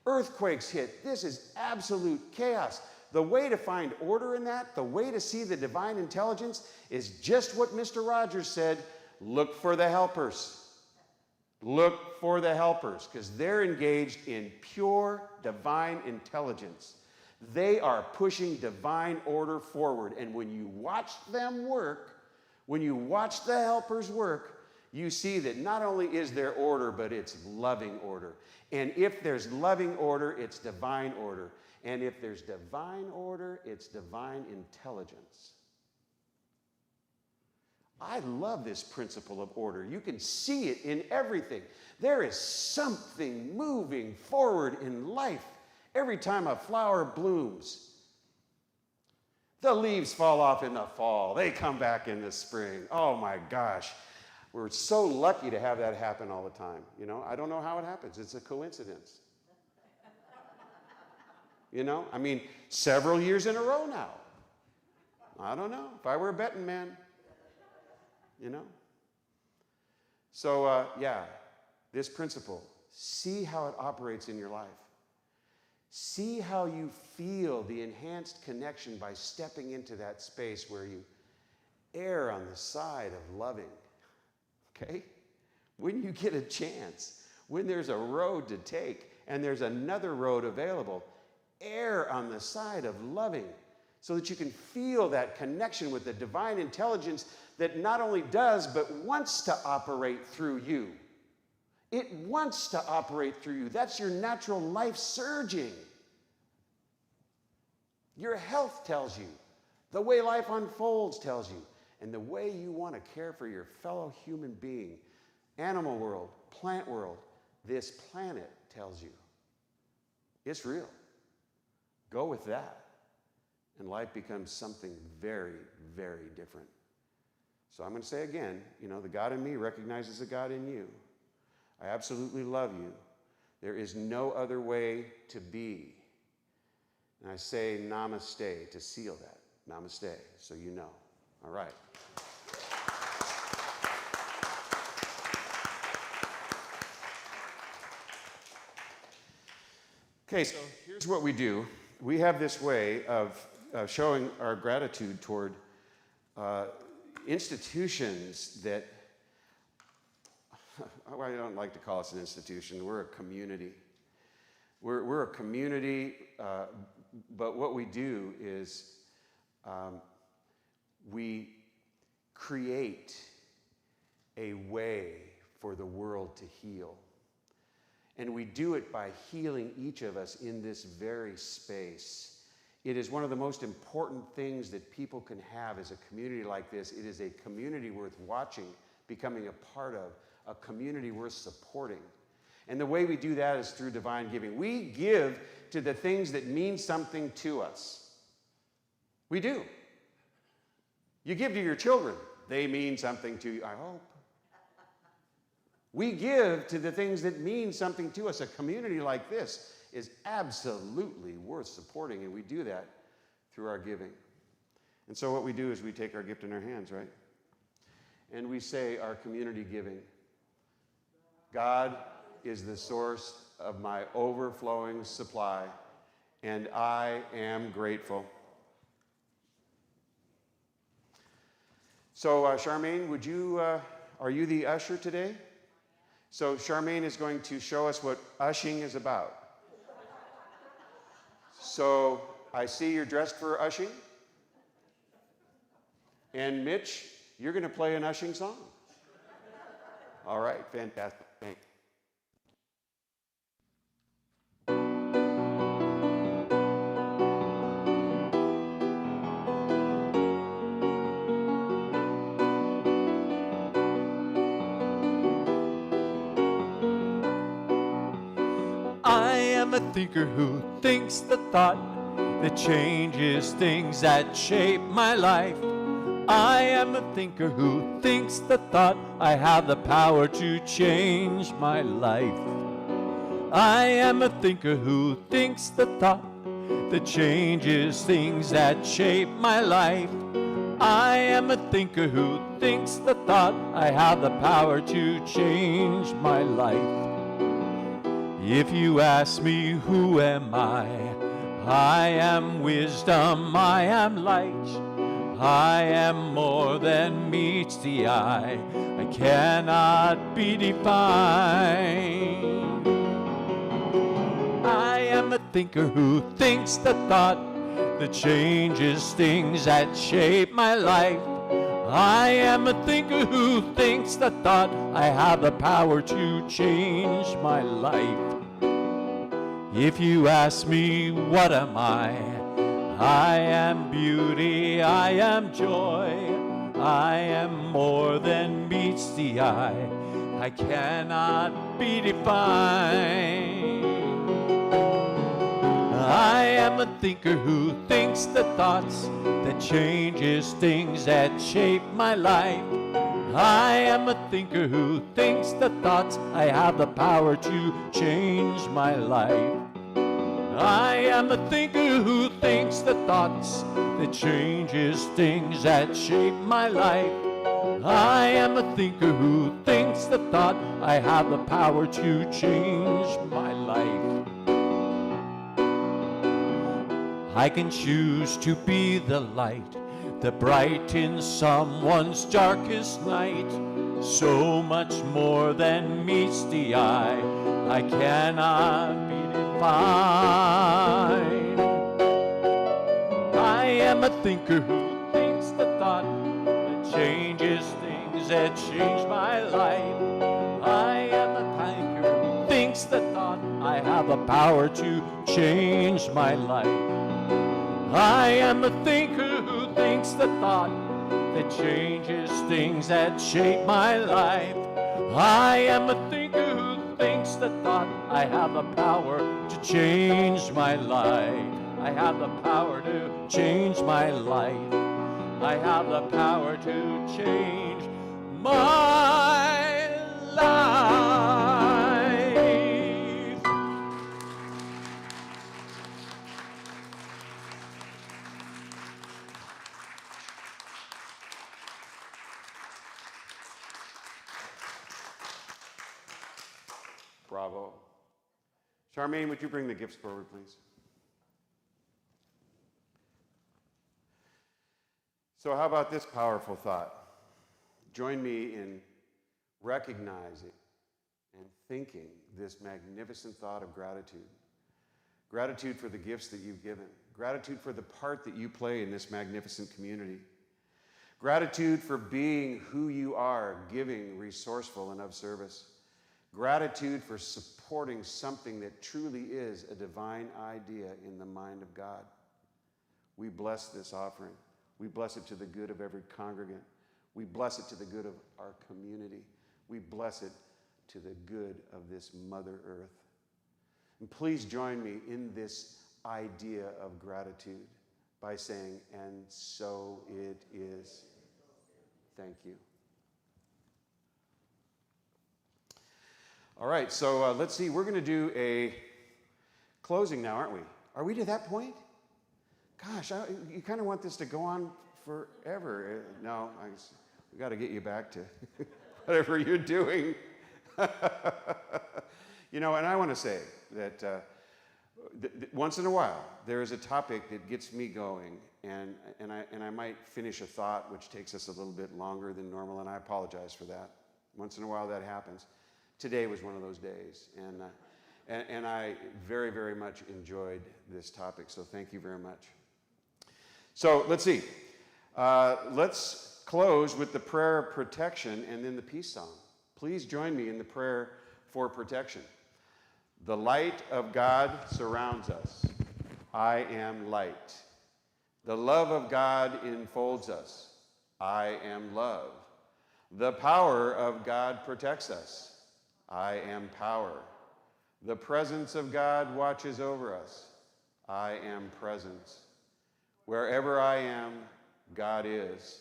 earthquakes hit, this is absolute chaos. The way to find order in that, the way to see the divine intelligence is just what Mr. Rogers said, look for the helpers. Look for the helpers, because they're engaged in pure divine intelligence. They are pushing divine order forward. And when you watch them work, when you watch the helpers work, you see that not only is there order, but it's loving order. And if there's loving order, it's divine order. And if there's divine order, it's divine intelligence. I love this principle of order. You can see it in everything. There is something moving forward in life every time a flower blooms. The leaves fall off in the fall. They come back in the spring. Oh my gosh. We're so lucky to have that happen all the time. You know, I don't know how it happens. It's a coincidence. You know, I mean, several years in a row now. I don't know. If I were a betting man, you know. So, yeah, this principle, see how it operates in your life. See how you feel the enhanced connection by stepping into that space where you err on the side of loving. Okay? When you get a chance, when there's a road to take and there's another road available, err on the side of loving so that you can feel that connection with the divine intelligence that not only does but wants to operate through you. It wants to operate through you. That's your natural life surging. Your health tells you. The way life unfolds tells you. And the way you want to care for your fellow human being, animal world, plant world, this planet tells you. It's real. Go with that. And life becomes something very, very different. So I'm going to say again, you know, the God in me recognizes the God in you. I absolutely love you. There is no other way to be. And I say namaste to seal that. Namaste, so you know. All right. Okay, so here's what we do. We have this way of showing our gratitude toward institutions that, I don't like to call us an institution, we're a community. We're a community, but what we do is we create a way for the world to heal. And we do it by healing each of us in this very space. It is one of the most important things that people can have as a community like this. It is a community worth watching, becoming a part of, a community worth supporting. And the way we do that is through divine giving. We give to the things that mean something to us. We do. You give to your children. They mean something to you, I hope. We give to the things that mean something to us. A community like this is absolutely worth supporting, and we do that through our giving. And so what we do is we take our gift in our hands, right? And we say our community giving. God is the source of my overflowing supply, and I am grateful. So Charmaine, would you, are you the usher today? So Charmaine is going to show us what ushing is about. So I see you're dressed for ushing. And Mitch, you're going to play an ushing song. All right, fantastic. Thanks. I am a thinker who thinks the thought that changes things that shape my life. I am a thinker who thinks the thought I have the power to change my life. I am a thinker who thinks the thought that changes things that shape my life. I am a thinker who thinks the thought I have the power to change my life. If you ask me who am I am wisdom, I am light, I am more than meets the eye, I cannot be defined. I am a thinker who thinks the thought that changes things that shape my life. I am a thinker who thinks the thought I have the power to change my life. If you ask me what am I am beauty, I am joy, I am more than meets the eye, I cannot be defined. I am a thinker who thinks the thoughts that changes things that shape my life. I am a thinker who thinks the thoughts I have the power to change my life. I am a thinker who thinks the thoughts that changes things that shape my life. I am a thinker who thinks the thought I have the power to change my life. I can choose to be the light that brightens someone's darkest night. So much more than meets the eye, I cannot be defined. I am a thinker who thinks the thought that changes things that change my life. I am a thinker who thinks the thought I have the power to change my life. I am a thinker who thinks the thought that changes things that shape my life. I am a thinker who thinks the thought I have the power to change my life. I have the power to change my life. I have the power to change my life. Bravo. Charmaine, would you bring the gifts forward, please? So how about this powerful thought? Join me in recognizing and thinking this magnificent thought of gratitude. Gratitude for the gifts that you've given. Gratitude for the part that you play in this magnificent community. Gratitude for being who you are, giving, resourceful, and of service. Gratitude for supporting something that truly is a divine idea in the mind of God. We bless this offering. We bless it to the good of every congregant. We bless it to the good of our community. We bless it to the good of this Mother Earth. And please join me in this idea of gratitude by saying, and so it is. Thank you. All right, so let's see. We're going to do a closing now, aren't we? Are we to that point? Gosh, you kind of want this to go on forever. No, we got to get you back to whatever you're doing. You know, and I want to say that once in a while there is a topic that gets me going, and I might finish a thought which takes us a little bit longer than normal, and I apologize for that. Once in a while that happens. Today was one of those days, and I very, very much enjoyed this topic, so thank you very much. So let's see. Let's close with the prayer of protection and then the peace song. Please join me in the prayer for protection. The light of God surrounds us. I am light. The love of God enfolds us. I am love. The power of God protects us. I am power. The presence of God watches over us. I am presence. Wherever I am, God is.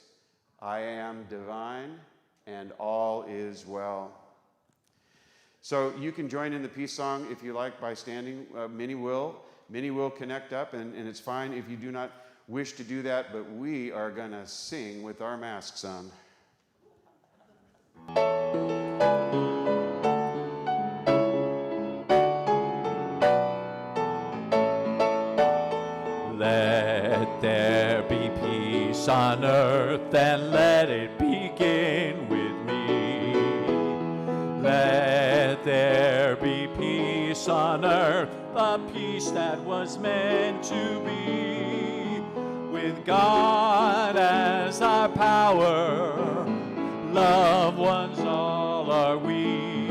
I am divine, and all is well. So you can join in the peace song if you like by standing. Many will connect up, and it's fine if you do not wish to do that, but we are going to sing with our masks on. Let there be peace on earth, and let it begin with me. Let there be peace on earth, the peace that was meant to be. With God as our power, loved ones all are we.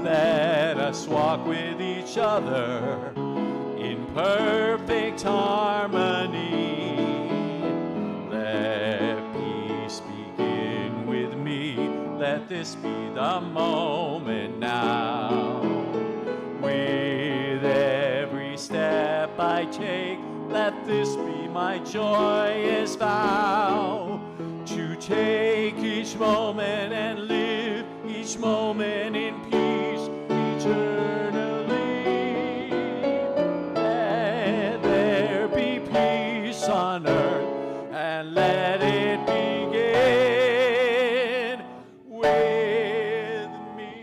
Let us walk with each other in perfect harmony. Let peace begin with me. Let this be the moment now. With every step I take, let this be my joyous vow. To take each moment and live each moment in peace eternally. Let there be peace on earth, and let it begin with me.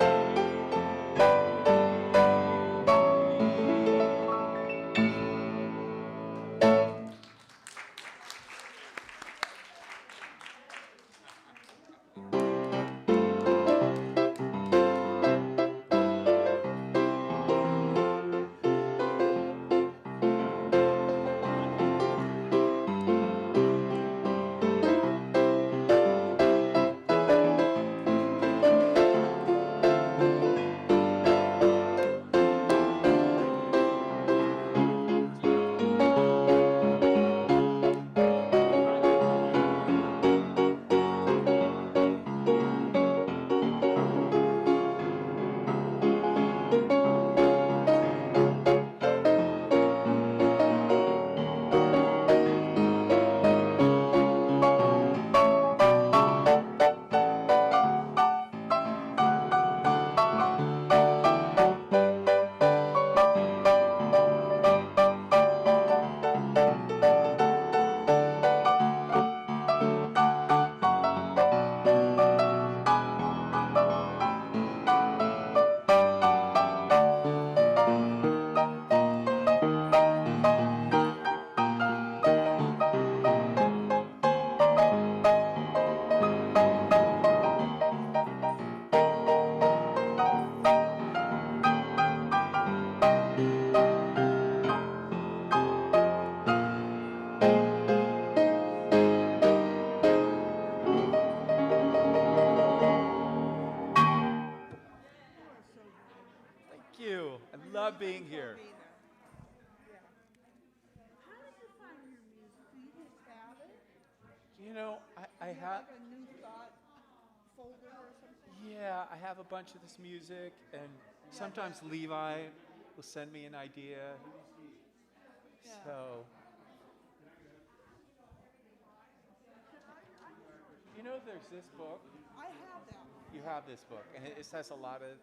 Thank you. I love being here. You know, I have yeah, I have a bunch of this music, and sometimes Levi will send me an idea. So, you know, there's this book. I have that. You have this book, and it has a lot of